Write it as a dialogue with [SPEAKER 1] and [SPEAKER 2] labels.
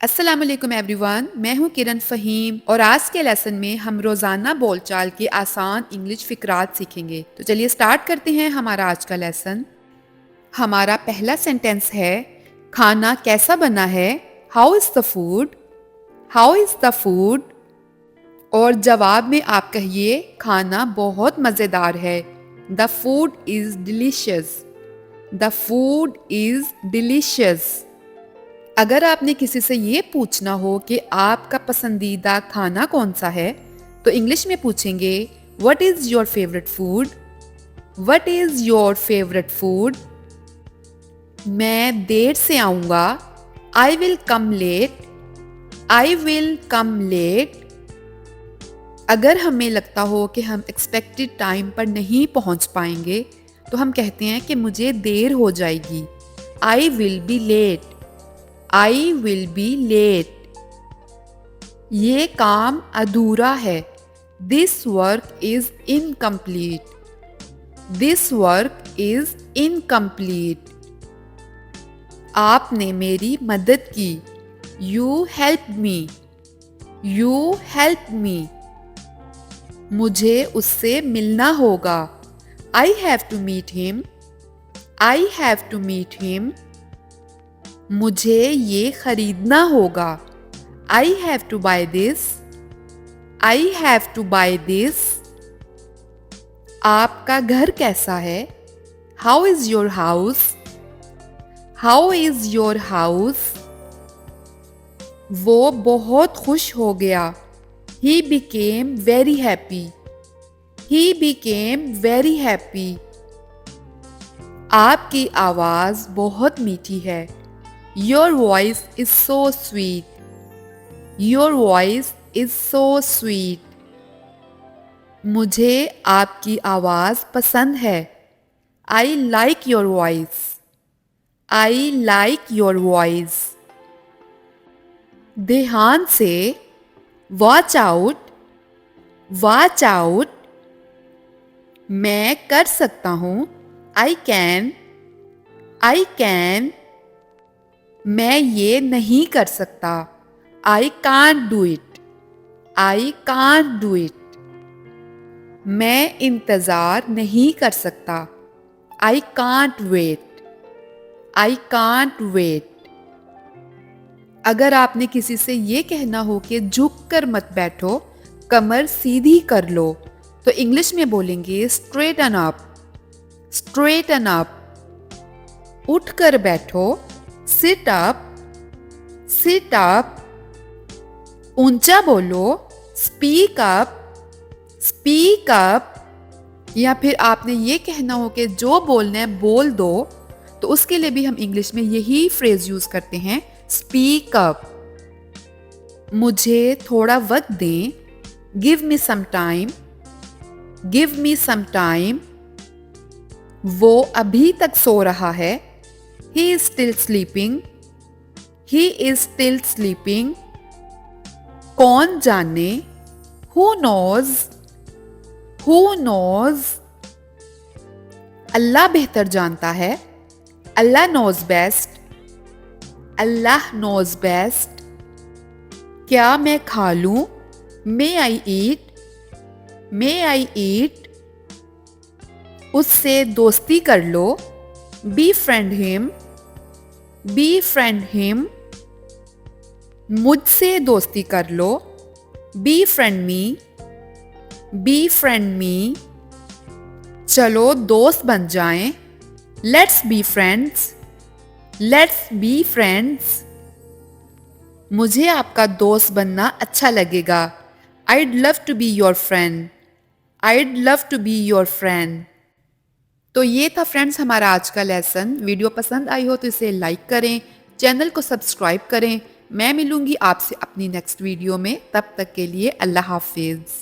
[SPEAKER 1] अस्सलाम वालेकुम एवरीवन, मैं हूं किरण फ़हीम और आज के लेसन में हम रोज़ाना बोलचाल के आसान इंग्लिश फ़िक्रात सीखेंगे। तो चलिए स्टार्ट करते हैं हमारा आज का लेसन। हमारा पहला सेंटेंस है, खाना कैसा बना है? How is the food? How is the food? और जवाब में आप कहिए, खाना बहुत मज़ेदार है। The food is delicious. The food is delicious. अगर आपने किसी से ये पूछना हो कि आपका पसंदीदा खाना कौन सा है, तो इंग्लिश में पूछेंगे, what is your favourite food? What is your favourite food? मैं देर से आऊँगा। I will come late. I will come late. अगर हमें लगता हो कि हम एक्सपेक्टेड टाइम पर नहीं पहुँच पाएंगे, तो हम कहते हैं कि मुझे देर हो जाएगी। I will be late. I will be late. ये काम अधूरा है। This work is incomplete. This work is incomplete. आपने मेरी मदद की। You help me. You help me. मुझे उससे मिलना होगा। I have to meet him. I have to meet him. मुझे ये खरीदना होगा। I have to buy this. I have to buy this. आपका घर कैसा है? How is your house? How is your house? वो बहुत खुश हो गया। He became very happy. He became very happy. आपकी आवाज़ बहुत मीठी है। Your voice is so sweet. Your voice is so sweet. मुझे आपकी आवाज़ पसंद है। I like your voice. I like your voice. ध्यान से, watch out. Watch out. मैं कर सकता हूँ। I can. I can. मैं ये नहीं कर सकता। I can't do it. I can't do it. मैं इंतज़ार नहीं कर सकता। I can't wait. I can't wait. अगर आपने किसी से ये कहना हो कि झुक कर मत बैठो, कमर सीधी कर लो, तो इंग्लिश में बोलेंगे स्ट्रेटन अप। Straighten up. उठ कर बैठो। Sit up. Sit up. ऊंचा बोलो। Speak up. Speak up. या फिर आपने ये कहना हो कि जो बोलना है बोल दो, तो उसके लिए भी हम इंग्लिश में यही फ्रेज यूज करते हैं, स्पीक अप। मुझे थोड़ा वक्त दें। Give me some time. Give me some time. वो अभी तक सो रहा है। He is still sleeping. He is still sleeping. कौन जाने? Who knows? Who knows? अल्लाह बेहतर जानता है। Allah knows best. Allah knows best. क्या मैं खा लूं? May I eat? May I eat? उससे दोस्ती कर लो। Befriend him. Befriend him. मुझसे दोस्ती कर लो। Befriend me. Befriend me. चलो दोस्त बन जाएं। Let's be friends. Let's be friends. मुझे आपका दोस्त बनना अच्छा लगेगा। I'd love to be your friend. I'd love to be your friend. तो ये था फ्रेंड्स हमारा आज का लेसन। वीडियो पसंद आई हो तो इसे लाइक करें, चैनल को सब्सक्राइब करें। मैं मिलूंगी आपसे अपनी नेक्स्ट वीडियो में। तब तक के लिए अल्लाह हाफिज़।